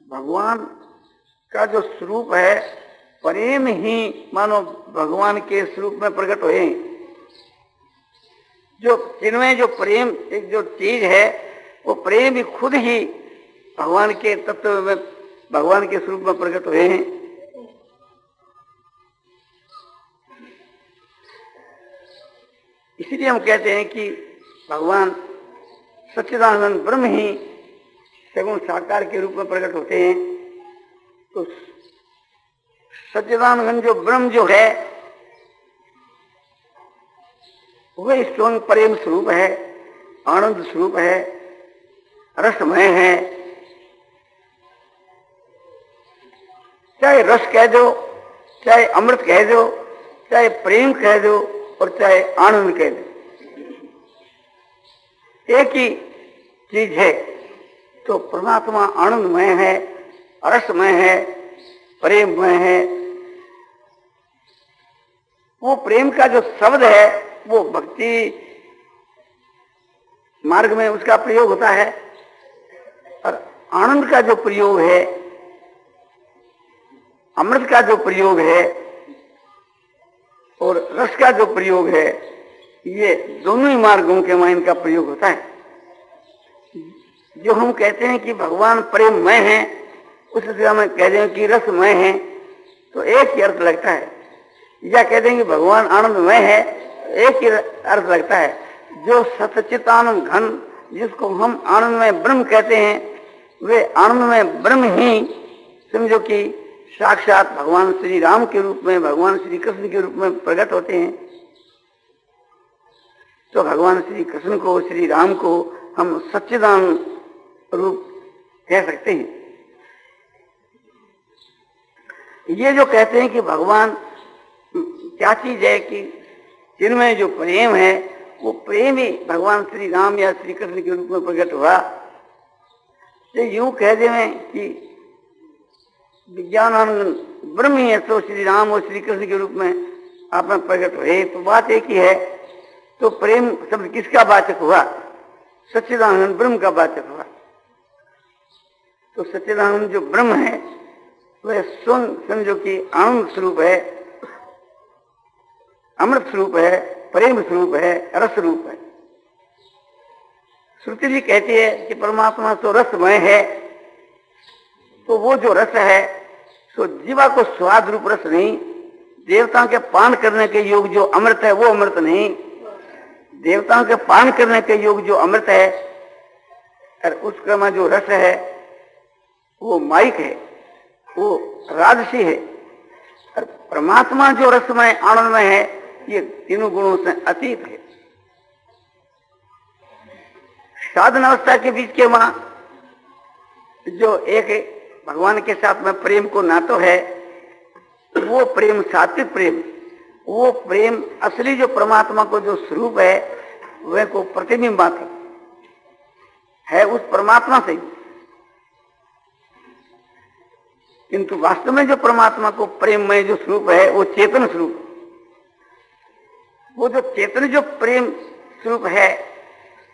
भगवान का जो स्वरूप है प्रेम ही मानो भगवान के स्वरूप में प्रकट हुए। जो जिनमें जो प्रेम एक जो चीज है वो प्रेम ही खुद ही भगवान के तत्व में भगवान के स्वरूप में प्रकट हुए हैं। इसलिए हम कहते हैं कि भगवान सच्चिदानंद ब्रह्म ही सगुण साकार के रूप में प्रकट होते हैं। तो सच्चिदानंद जो ब्रह्म जो है वह स्वयं प्रेम स्वरूप है, आनंद स्वरूप है, रसमय है। चाहे रस कह दो, चाहे अमृत कह दो, चाहे प्रेम कह दो और चाहे आनंद कह दो, एक ही चीज है। तो परमात्मा आनंदमय है, रसमय है, प्रेममय है। वो प्रेम का जो शब्द है वो भक्ति मार्ग में उसका प्रयोग होता है, और आनंद का जो प्रयोग है, अमृत का जो प्रयोग है और रस का जो प्रयोग है, ये दोनों ही मार्गों के में इनका प्रयोग होता है। जो हम कहते हैं कि भगवान प्रेममय है, उससे हम कहते हैं कि रसमय है, तो एक ही अर्थ लगता है। या कहते हैं कि भगवान आनंदमय है, एक ही अर्थ लगता है। जो सच्चिदानंद घन जिसको हम आनंदमय ब्रह्म कहते हैं, वे आनंदमय ब्रह्म ही समझो कि साक्षात भगवान श्री राम के रूप में, भगवान श्री कृष्ण के रूप में प्रकट होते हैं। तो भगवान श्री कृष्ण को, श्री राम को हम सच्चिदानंद रूप कह सकते हैं। ये जो कहते हैं कि भगवान क्या चीज है कि जिनमें जो प्रेम है वो प्रेम ही भगवान श्री राम या श्री कृष्ण के रूप में प्रकट हुआ। तो यूं कह दें कि विज्ञानानंद ब्रह्म ही है, तो श्री राम और श्री कृष्ण के रूप में आप में प्रकट हुए, तो बात एक ही है। तो प्रेम शब्द किसका वाचक हुआ? सच्चिदानंद ब्रह्म का वाचक हुआ। तो सच्चिदानंद जो ब्रह्म है वह स्वयं समझो कि आनंद स्वरूप है, अमृत स्वरूप है, प्रेम स्वरूप है, रस रूप है। श्रुति जी कहती है कि परमात्मा तो रसमय है। तो वो जो रस है सो जीवा को स्वाद रूप रस नहीं, देवताओं के पान करने के योग जो अमृत है वो अमृत नहीं, देवताओं के पान करने के योग जो अमृत है और उसका में जो रस है वो माइक है, वो राजसी है। और परमात्मा जो रसमय आनंदमय है ये तीनों गुणों से अतीत है। साधन अवस्था के बीच के वहां जो एक भगवान के साथ में प्रेम को नातो है वो प्रेम सात्विक प्रेम, वो प्रेम असली जो परमात्मा को जो स्वरूप है वह को प्रतिबिंबात है उस परमात्मा से। किंतु वास्तव में जो परमात्मा को प्रेममय जो स्वरूप है वो चेतन स्वरूप, वो जो चेतन जो प्रेम स्वरूप है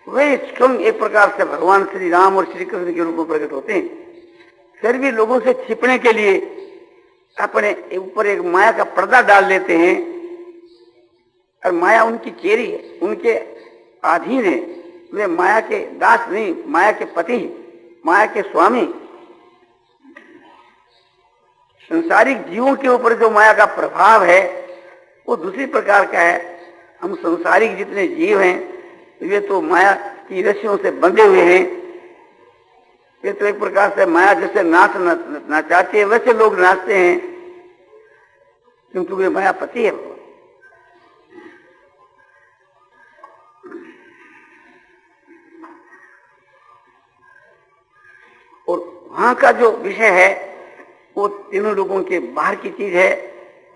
वह स्वयं एक प्रकार से भगवान श्री राम और श्री कृष्ण के रूप में प्रकट होते हैं। फिर भी लोगों से छिपने के लिए अपने ऊपर एक माया का पर्दा डाल लेते हैं, और माया उनकी चेरी है, उनके अधीन है। वे माया के दास नहीं, माया के पति, माया के स्वामी। संसारिक जीवों के ऊपर जो माया का प्रभाव है वो दूसरी प्रकार का है। हम संसारिक जितने जीव हैं वे तो माया की रस्सियों से बंधे हुए हैं। वे तो एक प्रकार से माया जैसे नाचाती है वैसे लोग नाचते हैं, क्योंकि वे मायापति है। और वहां का जो विषय है वो तीनों लोगों के बाहर की चीज है,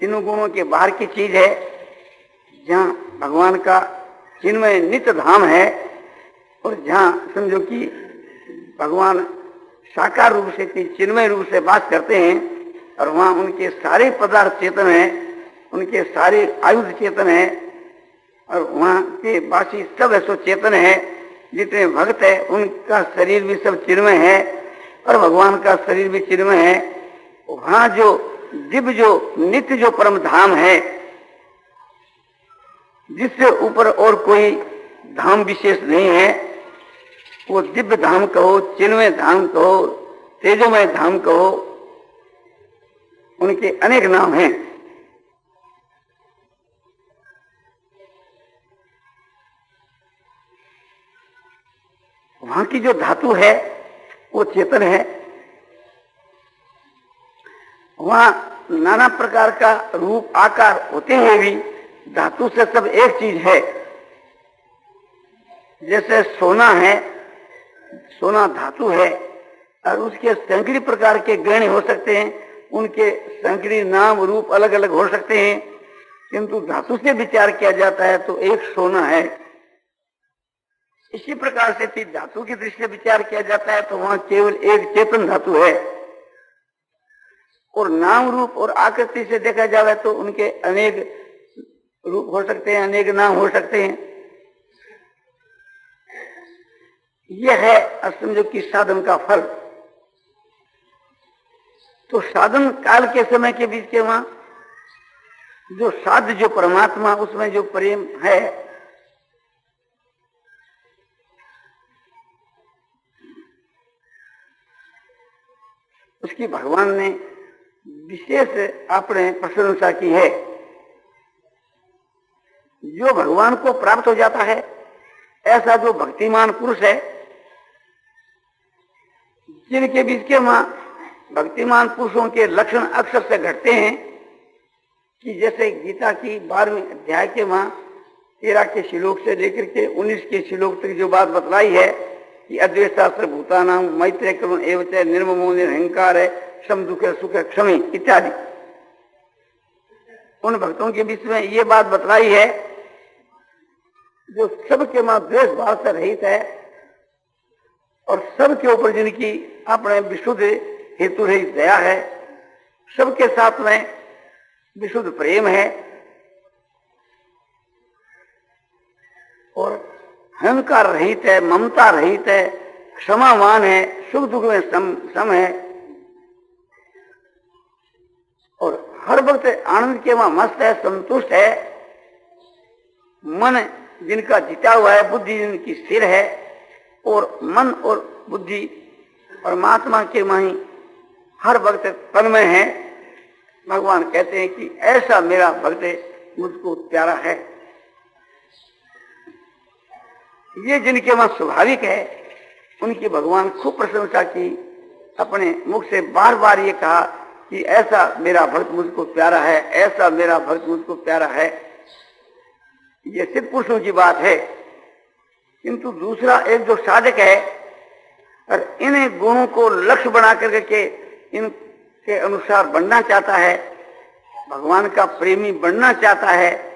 तीनों गुणों के बाहर की चीज है। जहां भगवान का चिन्मय नित्य धाम है और जहां समझो कि भगवान साकार रूप से चिन्मय रूप से बात करते हैं, और वहां उनके सारे पदार्थ चेतन है, उनके सारे आयुध चेतन है, और वहां के बाकी सब ऐसो चेतन है। जितने भक्त है उनका शरीर भी सब चिन्मय है, और भगवान का शरीर भी चिन्मय है। वहां जो दिव्य जो नित्य जो परम धाम है, जिससे ऊपर और कोई धाम विशेष नहीं है, वो दिव्य धाम कहो, चिन्मय धाम कहो, तेजोमय धाम कहो, उनके अनेक नाम हैं। वहां की जो धातु है वो चेतन है। वहां नाना प्रकार का रूप आकार होते हुए भी धातु से सब एक चीज है। जैसे सोना है, सोना धातु है और उसके सैकड़ों प्रकार के गहने हो सकते हैं, उनके सैकड़ों नाम रूप अलग अलग हो सकते हैं, किंतु धातु से विचार किया जाता है तो एक सोना है। इसी प्रकार से धातु की दृष्टि से विचार किया जाता है तो वहां केवल एक चेतन धातु है। और नाम रूप और आकृति से देखा जाए तो उनके अनेक रूप हो सकते हैं, अनेक नाम हो सकते हैं। यह है असमझो की साधन का फल। तो साधन काल के समय के बीच के वहां जो साध्य जो परमात्मा, उसमें जो प्रेम है, उसकी भगवान ने विशेष अपने प्रशंसा की है। जो भगवान को प्राप्त हो जाता है, ऐसा जो भक्तिमान पुरुष है, जिनके बीच के वहां भक्तिमान पुरुषों के लक्षण अक्षर से घटते हैं कि जैसे गीता की 12वें अध्याय के वहां 13 के श्लोक से लेकर के 19 के श्लोक तक जो बात बतलाई है कि अद्वेष्टा सर्वभूतानां मैत्री करुण एवं निर्ममो निरहंकार है, सम दुख सुख क्षमी इत्यादि, उन भक्तों के बीच में ये बात बतलाई है जो सबके मां द्वेष भाव से रहित है और सबके ऊपर जिनकी अपने विशुद्ध हेतु रहित दया है, सबके साथ में विशुद्ध प्रेम है और अहंकार रहित है, ममता रहित है, क्षमावान है, सुख दुख में सम है और हर वक्त आनंद के वहां मस्त है, संतुष्ट है। मन जिनका जीता हुआ है, बुद्धि जिनकी स्थिर है और मन और बुद्धि परमात्मा के माही हर वक्त तन्मय है। भगवान कहते हैं कि ऐसा मेरा भक्त मुझको प्यारा है। ये जिनके वहां स्वाभाविक है, उनकी भगवान खूब प्रशंसा की, अपने मुख से बार बार ये कहा कि ऐसा मेरा भक्त मुझको प्यारा है, ऐसा मेरा भक्त मुझको प्यारा है। ये सिद्ध पुरुषों की बात है। किंतु दूसरा एक जो साधक है और इन गुणों को लक्ष्य बना करके इनके अनुसार बनना चाहता है, भगवान का प्रेमी बनना चाहता है,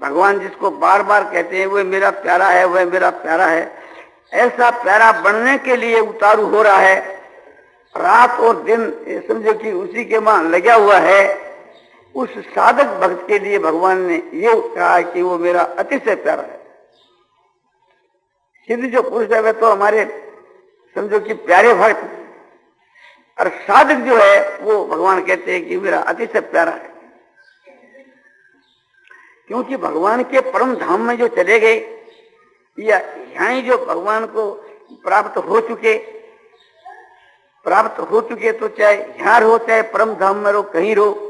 भगवान जिसको बार बार कहते हैं वह मेरा प्यारा है, वह मेरा प्यारा है, ऐसा प्यारा बनने के लिए उतारू हो रहा है, रात और दिन समझो कि उसी के मां लगा हुआ है। उस साधक भक्त के लिए भगवान ने ये कहा कि वो मेरा अतिशय प्यारा है। सिद्ध जो पुरुष है वह तो हमारे समझो कि प्यारे भक्त, और साधक जो है वो भगवान कहते हैं कि मेरा अतिशय प्यारा है। क्योंकि भगवान के परम धाम में जो चले गए या यहाँ जो भगवान को प्राप्त हो चुके तो चाहे यहाँ रहो, चाहे परम धाम में रहो, कहीं रहो,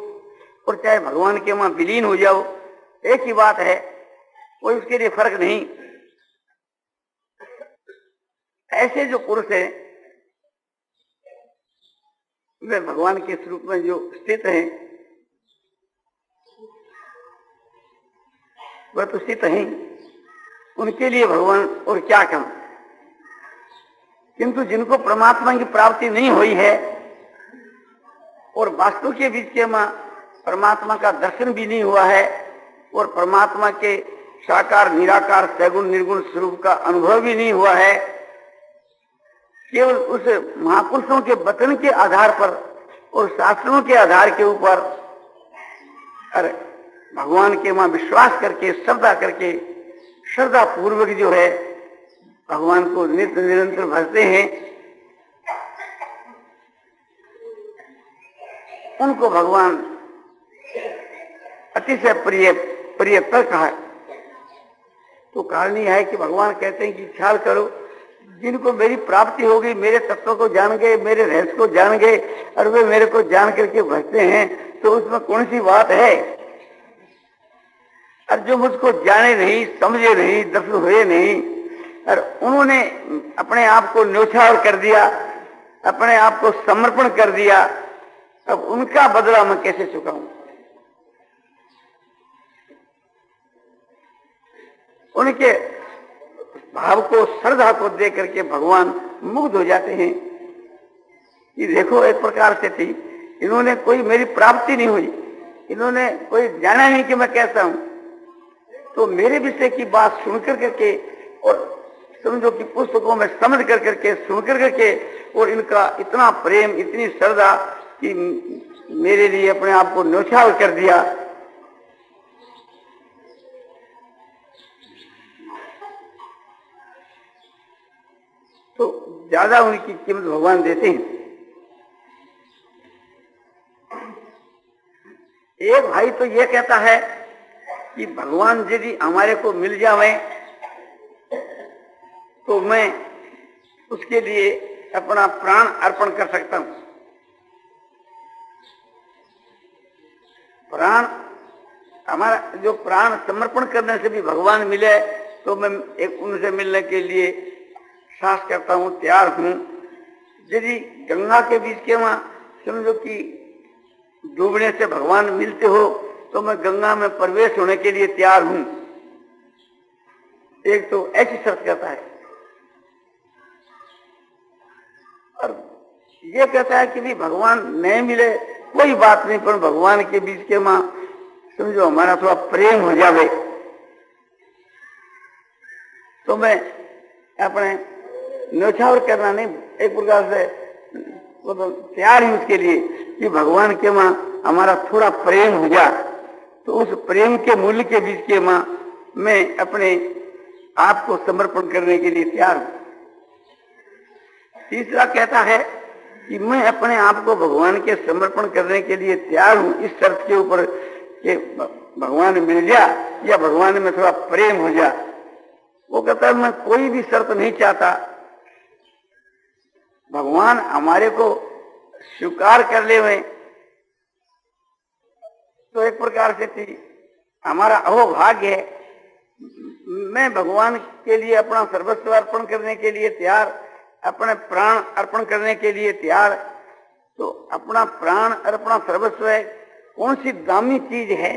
और चाहे भगवान के वहां विलीन हो जाओ, एक ही बात है, कोई उसके लिए फर्क नहीं। ऐसे जो पुरुष है वे भगवान के स्वरूप में जो स्थित हैं वह तो स्थित हैं, उनके लिए भगवान और क्या कम। किंतु जिनको परमात्मा की प्राप्ति नहीं हुई है और वास्तु के बीच के मां परमात्मा का दर्शन भी नहीं हुआ है और परमात्मा के साकार निराकार सगुण निर्गुण स्वरूप का अनुभव भी नहीं हुआ है, केवल उस महापुरुषों के वचन के आधार पर और शास्त्रों के आधार के ऊपर अरे भगवान के वहां विश्वास करके श्रद्धा पूर्वक जो है भगवान को नित्य निरंतर भजते हैं, उनको भगवान अतिशय प्रियतर कहा। तो कारण यह है कि भगवान कहते हैं कि ख्याल करो, जिनको मेरी प्राप्ति हो गई, मेरे तत्व को जान गए, मेरे रहस्य को जान गए और वे मेरे को जान करके भजते हैं, तो उसमें कौन सी बात है। और जो मुझको जाने नहीं, समझे नहीं, दर्शन हुए नहीं और उन्होंने अपने आप को न्योछावर कर दिया, अपने आप को समर्पण कर दिया, अब उनका बदला मैं कैसे चुकाऊं। उनके भाव को, श्रद्धा को देख करके भगवान मुग्ध हो जाते हैं कि देखो एक प्रकार से थी, इन्होंने कोई मेरी प्राप्ति नहीं हुई, इन्होंने कोई जाना नहीं कि मैं कैसा हूं, तो मेरे विषय की बात सुनकर करके और समझो कि पुस्तकों में समझ कर करके, सुनकर करके और इनका इतना प्रेम, इतनी श्रद्धा कि मेरे लिए अपने आप को न्योछावर कर दिया। तो ज्यादा उनकी कीमत भगवान देते हैं। एक भाई तो ये कहता है कि भगवान यदि हमारे को मिल जावे तो मैं उसके लिए अपना प्राण अर्पण कर सकता हूं। प्राण, हमारा जो प्राण समर्पण करने से भी भगवान मिले तो मैं एक उनसे मिलने के लिए साहस करता हूं, तैयार हूं। यदि गंगा के बीच के वहां समझो कि डूबने से भगवान मिलते हो तो मैं गंगा में प्रवेश होने के लिए तैयार हूं। एक तो ऐसी शर्त कहता है और ये कहता है कि भी भगवान नहीं मिले कोई बात नहीं, पर भगवान के बीच के वहां समझो हमारा थोड़ा प्रेम हो जावे तो मैं अपने न्योछावर करना नहीं, एक प्रकार से तो तैयार ही उसके लिए कि भगवान के वहां हमारा थोड़ा प्रेम हो जा, तो उस प्रेम के मूल्य के बीच के वहां मैं अपने आप को समर्पण करने के लिए तैयार हूं। तीसरा कहता है कि मैं अपने आप को भगवान के समर्पण करने के लिए तैयार हूं इस शर्त के ऊपर कि भगवान मिल जा या भगवान में थोड़ा प्रेम हो जा। वो कहता है मैं कोई भी शर्त नहीं चाहता, भगवान हमारे को स्वीकार कर ले हुए तो एक प्रकार से थी हमारा अहोभाग्य है। मैं भगवान के लिए अपना सर्वस्व अर्पण करने के लिए तैयार, अपने प्राण अर्पण करने के लिए तैयार। तो अपना प्राण और अपना सर्वस्व है कौन सी दामी चीज है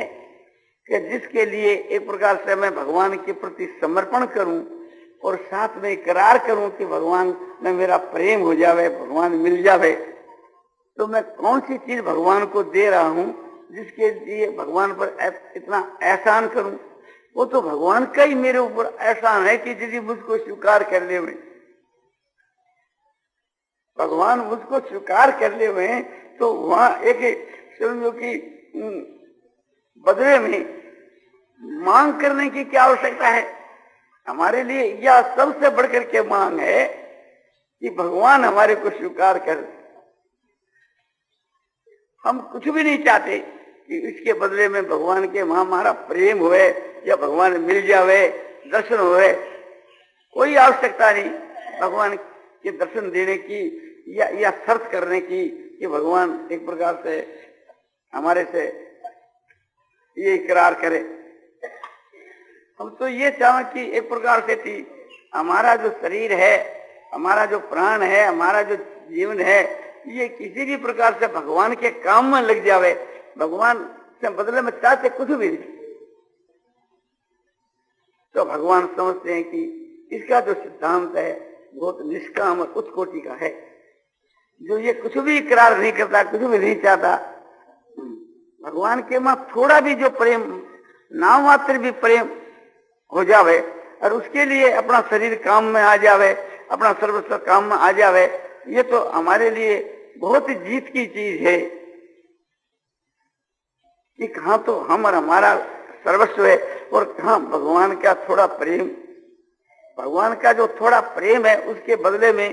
कि जिसके लिए एक प्रकार से मैं भगवान के प्रति समर्पण करूं और साथ में इकरार करूं कि भगवान में मेरा प्रेम हो जावे, भगवान मिल जावे। तो मैं कौन सी चीज भगवान को दे रहा हूं जिसके लिए भगवान पर इतना एहसान करूं। वो तो भगवान का ही मेरे ऊपर एहसान है कि यदि मुझको स्वीकार कर ले हुए, भगवान मुझको स्वीकार कर ले हुए तो वहां एक समझो कि बदले में मांग करने की क्या आवश्यकता है। हमारे लिए यह सबसे बढ़कर के मांग है कि भगवान हमारे को स्वीकार कर। हम कुछ भी नहीं चाहते कि इसके बदले में भगवान के वहां हमारा प्रेम होए या भगवान मिल जावे, दर्शन होए, कोई आवश्यकता नहीं भगवान के दर्शन देने की या शर्त करने की कि भगवान एक प्रकार से हमारे से ये इकरार करे। हम तो ये चाहें कि एक प्रकार से थी हमारा जो शरीर है, हमारा जो प्राण है, हमारा जो जीवन है, ये किसी भी प्रकार से भगवान के काम में लग जावे। भगवान से बदले में चाहते कुछ भी नहीं। तो भगवान समझते हैं कि इसका जो सिद्धांत है बहुत निष्काम और उच्च कोटि का है। जो ये कुछ भी इकरार नहीं करता, कुछ भी नहीं चाहता, भगवान के मां थोड़ा भी जो प्रेम, नाम मात्र भी प्रेम हो जावे और उसके लिए अपना शरीर काम में आ जावे, अपना सर्वस्व काम में आ जावे, ये तो हमारे लिए बहुत ही जीत की चीज है कि कहां तो हम और हमारा सर्वस्व है और कहां भगवान का थोड़ा प्रेम। भगवान का जो थोड़ा प्रेम है उसके बदले में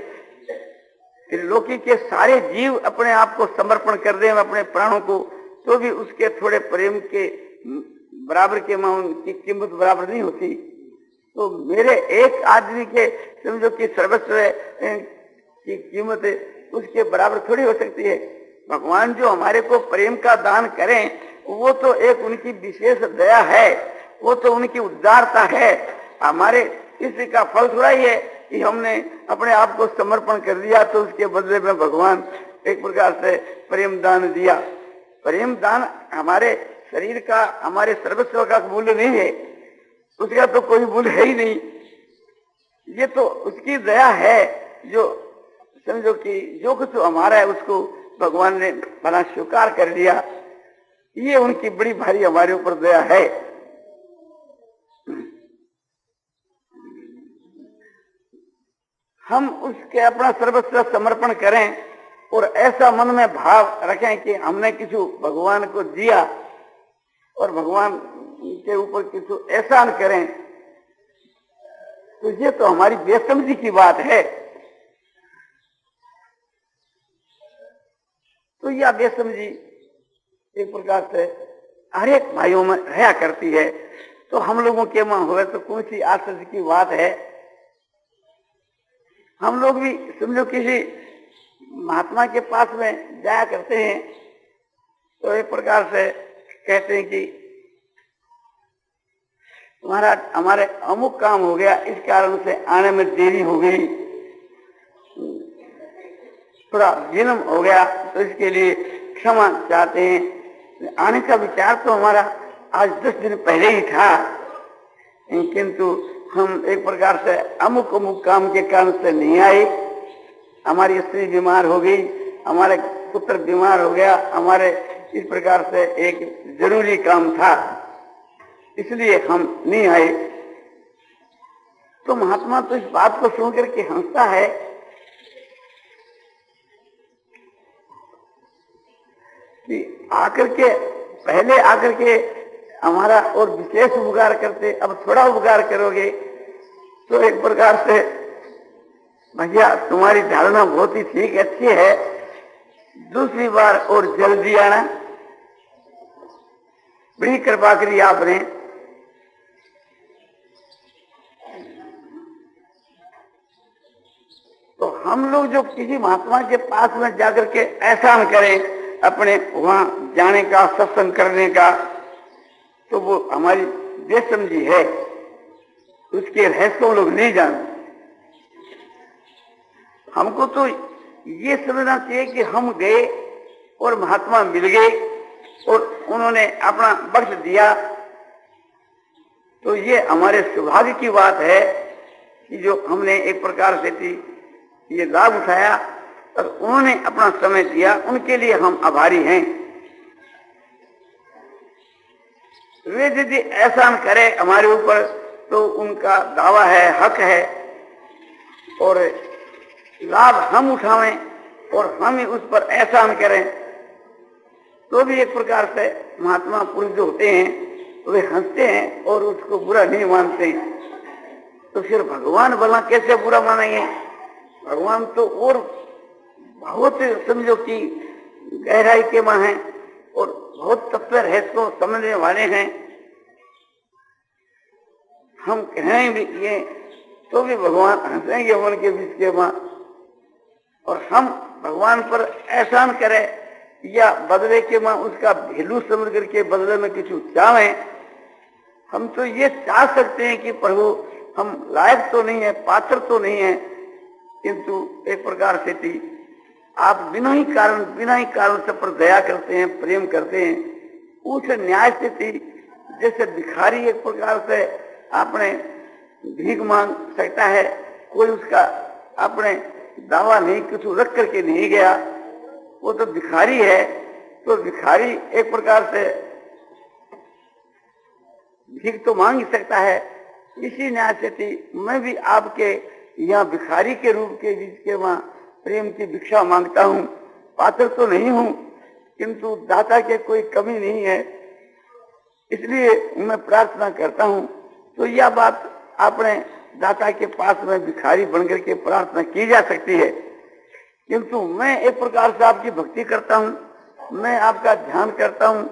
त्रिलोकी के सारे जीव अपने आप को समर्पण कर दें अपने प्राणों को, तो भी उसके थोड़े प्रेम के बराबर के उनकी कीमत बराबर नहीं होती। तो मेरे एक आदमी के समझो कि सर्वस्व की कीमत उसके बराबर थोड़ी हो सकती है। भगवान जो हमारे को प्रेम का दान करें वो तो एक उनकी विशेष दया है, वो तो उनकी उदारता है। हमारे इसी का फल थोड़ा ही है कि हमने अपने आप को समर्पण कर दिया तो उसके बदले में भगवान एक प्रकार से प्रेम दान दिया। प्रेम दान हमारे शरीर का, हमारे सर्वस्व का मूल्य नहीं है, उसका तो कोई मूल्य है ही नहीं। ये तो उसकी दया है जो समझो कि जो कुछ हमारा है उसको भगवान ने भला स्वीकार कर लिया। ये उनकी बड़ी भारी हमारे ऊपर दया है। हम उसके अपना सर्वस्व समर्पण करें और ऐसा मन में भाव रखें कि हमने किसी भगवान को दिया और भगवान के ऊपर किसी एहसान करें, तो ये तो हमारी बेसमझी की बात है। तो यह बेसमझी एक प्रकार से हर एक भाइयों में रहा करती है। तो हम लोगों के मन हुए तो कौन सी आश्चर्य की बात है। हम लोग भी समझो किसी महात्मा के पास में जाया करते हैं तो एक प्रकार से कहते हैं कि तुम्हारा हमारे अमुक काम हो गया, इस कारण से आने में देरी हो गई, थोड़ा विलम्ब हो गया, तो इसके लिए क्षमा चाहते हैं। आने का विचार तो हमारा आज 10 दिन पहले ही था, किंतु हम एक प्रकार से अमुक अमुक काम के कारण से नहीं आए। हमारी स्त्री बीमार हो गई, हमारे पुत्र बीमार हो गया, हमारे इस प्रकार से एक जरूरी काम था, इसलिए हम नहीं आए। तो महात्मा तो इस बात को सुन करके हंसता है कि आकर के पहले आकर के हमारा और विशेष उपकार करते, अब थोड़ा उपकार करोगे। तो एक प्रकार से भैया तुम्हारी धारणा बहुत ही ठीक अच्छी है, दूसरी बार और जल्दी आना, बड़ी कृपा करी आपने। तो हम लोग जो किसी महात्मा के पास में जाकर के एहसान करें अपने वहां जाने का, सत्संग करने का, तो वो हमारी बेसमझी है, उसके रहस्य को लोग नहीं जानते। हमको तो ये समझना चाहिए कि हम गए और महात्मा मिल गए और उन्होंने अपना बख्श दिया, तो ये हमारे सौभाग्य की बात है कि जो हमने एक प्रकार से ये लाभ उठाया और उन्होंने अपना समय दिया, उनके लिए हम आभारी हैं। वे यदि एहसान करे हमारे ऊपर तो उनका दावा है, हक है, और लाभ हम उठावें और हम ही उस पर एहसान करें तो भी एक प्रकार से महात्मा पुरुष जो होते हैं तो वे हंसते हैं और उसको बुरा नहीं मानते। तो फिर भगवान भला कैसे बुरा मानेंगे? भगवान तो और बहुत समझो कि गहराई के मां हैं और बहुत तत्व रहस्य को समझने वाले हैं। हम कहें भी ये तो भी भगवान हंसेंगे मन के बीच के मां, और हम भगवान पर एहसान करें या बदले के मां उसका भेलू समझ करके बदले में कुछ चाहें। हम तो ये चाह सकते हैं कि प्रभु हम लायक तो नहीं है, पात्र तो नहीं है, किंतु एक प्रकार से थी आप बिना ही कारण सब पर दया करते हैं, प्रेम करते हैं। उस न्याय से थी जैसे भिखारी एक प्रकार से अपने भीख मांग सकता है, कोई उसका अपने दावा नहीं कुछ रख करके नहीं गया, वो तो भिखारी है। तो भिखारी एक प्रकार से भीख तो मांग ही सकता है। इसी न्याय से थी मैं भी आपके यहाँ भिखारी के रूप के बीच के वहां प्रेम की भिक्षा मांगता हूँ। पात्र तो नहीं हूँ किंतु दाता के कोई कमी नहीं है, इसलिए मैं प्रार्थना करता हूँ। तो यह बात अपने दाता के पास में भिखारी बनकर के प्रार्थना की जा सकती है किंतु मैं एक प्रकार से आपकी भक्ति करता हूँ, मैं आपका ध्यान करता हूँ,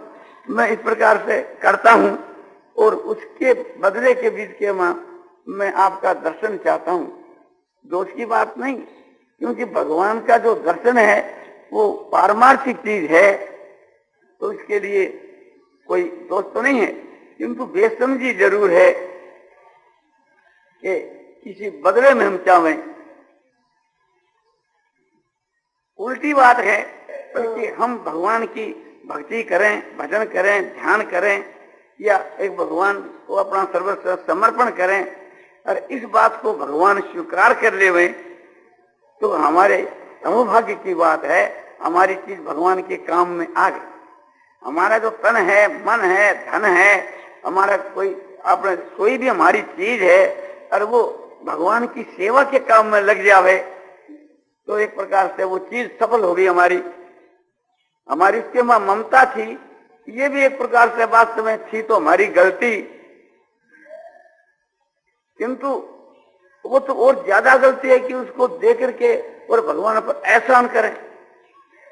मैं इस प्रकार से करता हूँ और उसके बदले के बीच के मैं आपका दर्शन चाहता हूँ। दोष की बात नहीं, क्योंकि भगवान का जो दर्शन है वो पारमार्थिक चीज है, तो इसके लिए कोई दोष तो नहीं है, किंतु बेसमझी जरूर है कि किसी बदले में हम चाहें। उल्टी बात है, बल्कि हम भगवान की भक्ति करें, भजन करें, ध्यान करें या एक भगवान को अपना सर्वस्व समर्पण करें और इस बात को भगवान स्वीकार कर ले तो हमारे सौभाग्य की बात है, हमारी चीज भगवान के काम में आ गई। हमारा जो तन है, मन है, धन है, हमारा कोई भी हमारी चीज है और वो भगवान की सेवा के काम में लग जावे तो एक प्रकार से वो चीज सफल हो गई। हमारी उसके में ममता थी, ये भी एक प्रकार से वास्तव में थी तो हमारी गलती, किंतु वो तो और ज्यादा गलती है कि उसको देख करके और भगवान पर एहसान करें।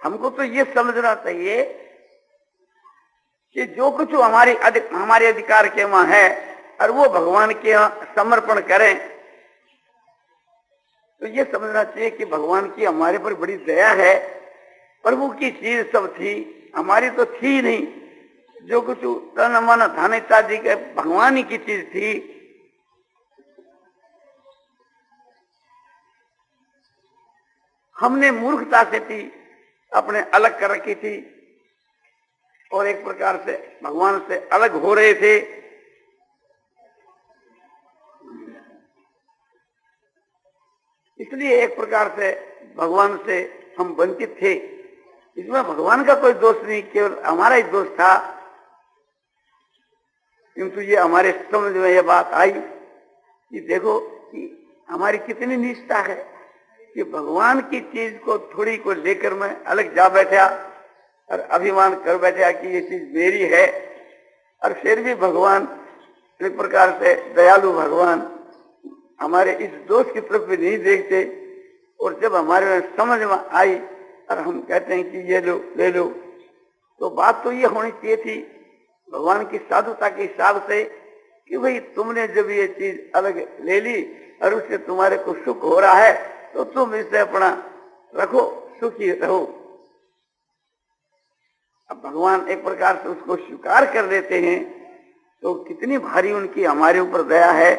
हमको तो ये समझना चाहिए कि जो कुछ हमारे अधिकार के वहां है और वो भगवान के यहाँ समर्पण करें, तो ये समझना चाहिए कि भगवान की हमारे पर बड़ी दया है। प्रभु की चीज सब थी, हमारी तो थी नहीं। जो कुछ तन मन धन इत्यादि के भगवान ही की चीज थी। हमने मूर्खता से थी अपने अलग कर रखी थी और एक प्रकार से भगवान से अलग हो रहे थे। इसलिए एक प्रकार से भगवान से हम वंचित थे। इसमें भगवान का कोई दोष नहीं, केवल हमारा ही दोष था। किंतु ये हमारे समझ में यह बात आई कि देखो कि हमारी कितनी निष्ठा है कि भगवान की चीज को थोड़ी को लेकर मैं अलग जा बैठा और अभिमान कर बैठा कि ये चीज मेरी है। और फिर भी भगवान एक प्रकार से दयालु भगवान हमारे इस दोष की तरफ भी नहीं देखते और जब हमारे में समझ में आई और हम कहते हैं कि ये लो ले लो, तो बात तो ये होनी चाहिए थी भगवान की साधुता के हिसाब से कि भाई तुमने जब ये चीज अलग ले ली और उससे तुम्हारे को सुख हो रहा है तो तुम इसे अपना रखो, सुखी रहो। अब भगवान एक प्रकार से उसको स्वीकार कर लेते हैं तो कितनी भारी उनकी हमारे ऊपर दया है।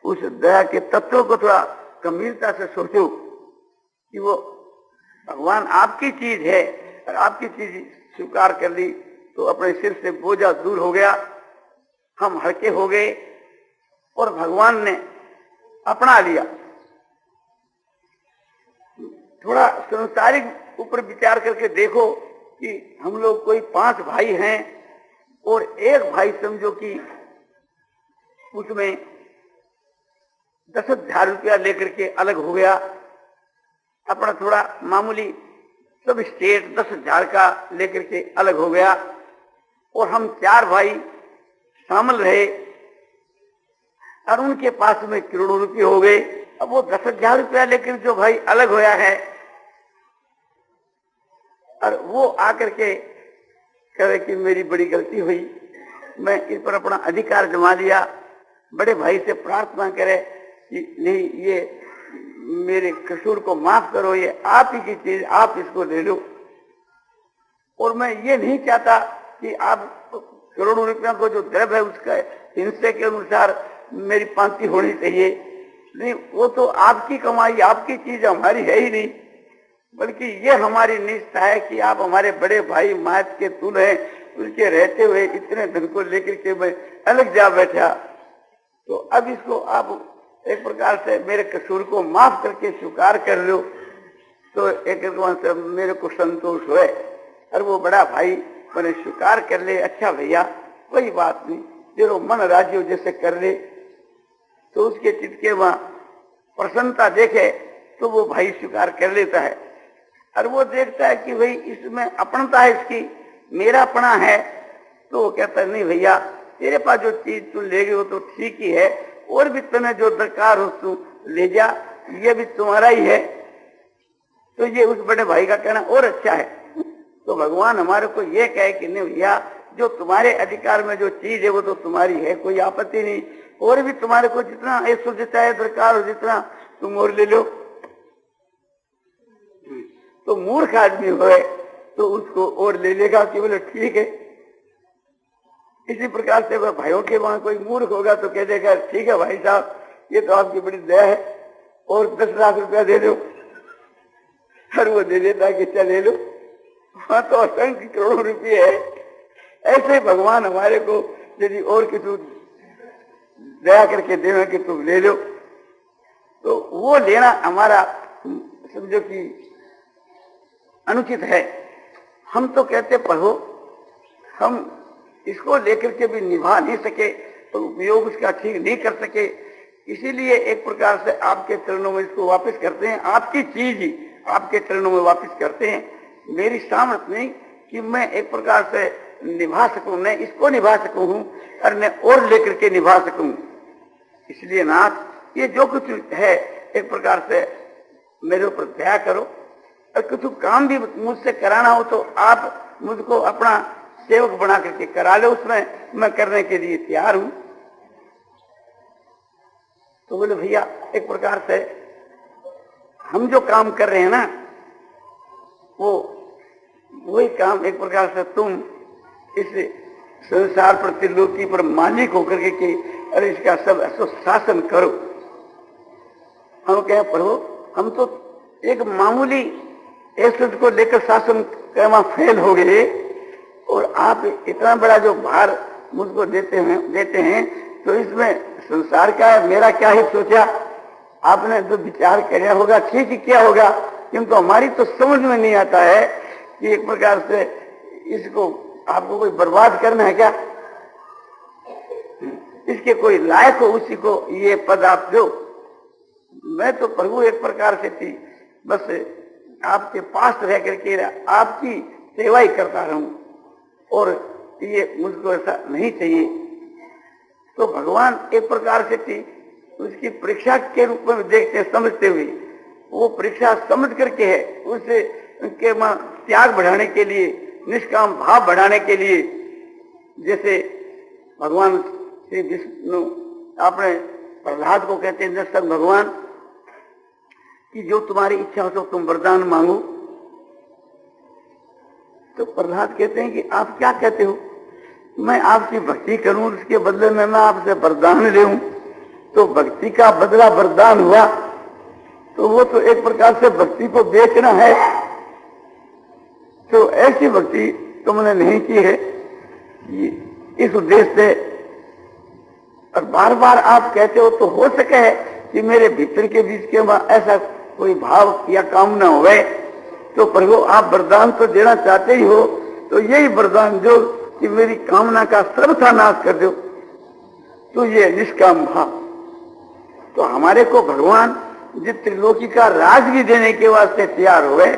उस दया के तत्व को थोड़ा गंभीरता से सोचो कि वो भगवान आपकी चीज है और आपकी चीज स्वीकार कर ली तो अपने सिर से बोझा दूर हो गया, हम हल्के हो गए और भगवान ने अपना लिया। थोड़ा संसारिक ऊपर विचार करके देखो कि हम लोग कोई 5 भाई हैं और एक भाई समझो कि उसमें 10,000 रुपया लेकर के अलग हो गया, अपना थोड़ा मामूली सब स्टेट 10,000 का लेकर के अलग हो गया और हम 4 भाई शामिल रहे और उनके पास में करोड़ों रुपये हो गए। अब वो 10,000 रुपया लेकर जो भाई अलग होया है और वो आकर के कहे कि मेरी बड़ी गलती हुई, मैं इस पर अपना अधिकार जमा लिया, बड़े भाई से प्रार्थना करे कि नहीं ये मेरे कसूर को माफ करो, ये आप ही की चीज, आप इसको ले लो। और मैं ये नहीं चाहता कि आप करोड़ों रुपया को जो द्रव्य है उसका हिस्से के अनुसार मेरी पांति होनी चाहिए, नहीं, वो तो आपकी कमाई, आपकी चीज हमारी है ही नहीं, बल्कि ये हमारी निष्ठा है कि आप हमारे बड़े भाई मात के तुल हैं, उनके रहते हुए इतने धन को लेकर के मैं अलग जा बैठा, तो अब इसको आप एक प्रकार से मेरे कसूर को माफ करके स्वीकार कर लो तो एक से मेरे को संतोष हुए। और वो बड़ा भाई मैंने स्वीकार कर ले, अच्छा भैया कोई बात नहीं, जो मन राजी जैसे कर ले, तो उसके चित्त के वहां प्रसन्नता देखे तो वो भाई स्वीकार कर लेता है। और वो देखता है कि भाई इसमें अपनता है, इसकी मेरा अपना है, तो वो कहता है नहीं भैया तेरे पास जो चीज तू ले गई वो तो ठीक ही है, और भी तुम्हें जो दरकार हो तू ले जा, ये भी तुम्हारा ही है। तो ये उस बड़े भाई का कहना और अच्छा है। तो भगवान हमारे को ये कहे कि नहीं भैया, जो तुम्हारे अधिकार में जो चीज है वो तो तुम्हारी है, कोई आपत्ति नहीं, और भी तुम्हारे को जितना ऐश्वर्यता है दरकार हो जितना तुम और ले लो। तो मूर्ख आदमी हो तो उसको और ले लेगा कि बोले ठीक है। इसी प्रकार से वह भाइयों के वहां कोई मूर्ख होगा तो कह देगा ठीक है भाई साहब, ये तो आपकी बड़ी दया है, और 10 लाख रुपया दे दो। हर वो दे देता कि चल ले लो, वहां तो असंख्य करोड़ों रुपये है। ऐसे भगवान हमारे को यदि और किसी दया करके देवे कि तुम ले लो, तो वो लेना हमारा समझो कि अनुचित है। हम तो कहते प्रभु हम इसको लेकर के भी निभा नहीं सके, तो उपयोग उसका ठीक नहीं कर सके, इसीलिए एक प्रकार से आपके चरणों में इसको वापस करते हैं, आपकी चीज ही आपके चरणों में वापस करते हैं। मेरी सामर्थ्य नहीं कि मैं एक प्रकार से निभा सकूं, मैं इसको निभा सकूं और मैं और लेकर के निभा सकूं। इसलिए नाथ ये जो कुछ है एक प्रकार से मेरे ऊपर दया करो, और कुछ काम भी मुझसे कराना हो तो आप मुझको अपना सेवक बना करके करा लो, उसमें मैं करने के लिए तैयार हूं। तो बोले भैया एक प्रकार से हम जो काम कर रहे हैं ना, वो वही काम एक प्रकार से तुम इस संसार पर त्रिलोकी पर मालिक होकर के कि अरे इसका सब शासन करो। हम कहे प्रभु हम तो एक मामूली ऐश्वर्य को लेकर शासन करना फेल हो गए, और आप इतना बड़ा जो भार मुझको देते हैं तो इसमें संसार का है, मेरा क्या ही सोचा आपने जो विचार किया होगा ठीक ही क्या होगा, किंतु हमारी तो समझ में नहीं आता है कि एक प्रकार से इसको आपको कोई बर्बाद करना है क्या, इसके कोई लायक हो उसी को ये पद आप दो। मैं तो प्रभु एक प्रकार से थी बस आपके पास रह करके आपकी सेवा ही करता रहूं, और ये मुझको ऐसा नहीं चाहिए। तो भगवान एक प्रकार से थी उसकी परीक्षा के रूप में देखते हैं, समझते हुए वो परीक्षा समझ करके है, उसे उनके त्याग बढ़ाने के लिए, निष्काम भाव बढ़ाने के लिए। जैसे भगवान श्री विष्णु आपने प्रहलाद को कहते हैं दर्शक भगवान कि जो तुम्हारी इच्छा हो तो तुम वरदान मांगो। तो प्रहलाद कहते हैं कि आप क्या कहते हो, मैं आपकी भक्ति करूं उसके बदले में मैं आपसे वरदान लेऊं, तो भक्ति का बदला वरदान हुआ, तो वो तो एक प्रकार से भक्ति को बेचना है। तो ऐसी भक्ति तुमने नहीं की है इस उद्देश्य से। और बार बार आप कहते हो तो हो सके है कि मेरे भीतर के बीच के ऐसा कोई भाव या कामना हो गए, तो प्रभु आप वरदान तो देना चाहते ही हो, तो यही वरदान जो कि मेरी कामना का सर्वथा नाश कर दो, तो ये निष्काम भाव। तो हमारे को भगवान जिस त्रिलोकी का राज भी देने के वास्ते तैयार हो गए,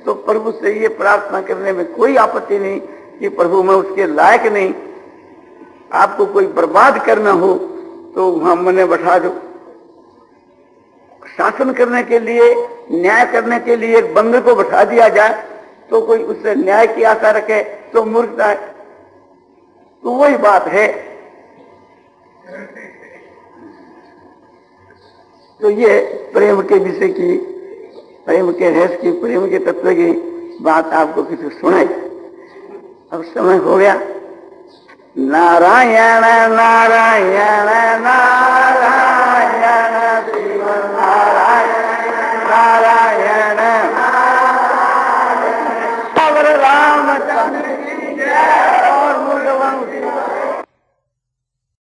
तो प्रभु से ये प्रार्थना करने में कोई आपत्ति नहीं कि प्रभु मैं उसके लायक नहीं, आपको कोई बर्बाद करना हो तो वहां मने बैठा दो। शासन करने के लिए, न्याय करने के लिए एक बंदर को बैठा दिया जाए तो कोई उससे न्याय की आशा रखे तो मूर्खता है। तो वही बात है। तो ये प्रेम के विषय की, प्रेम के रहस्य की, प्रेम के तत्व की बात आपको किसी सुनाई। अब समय हो गया। नारायण नारायण नारायण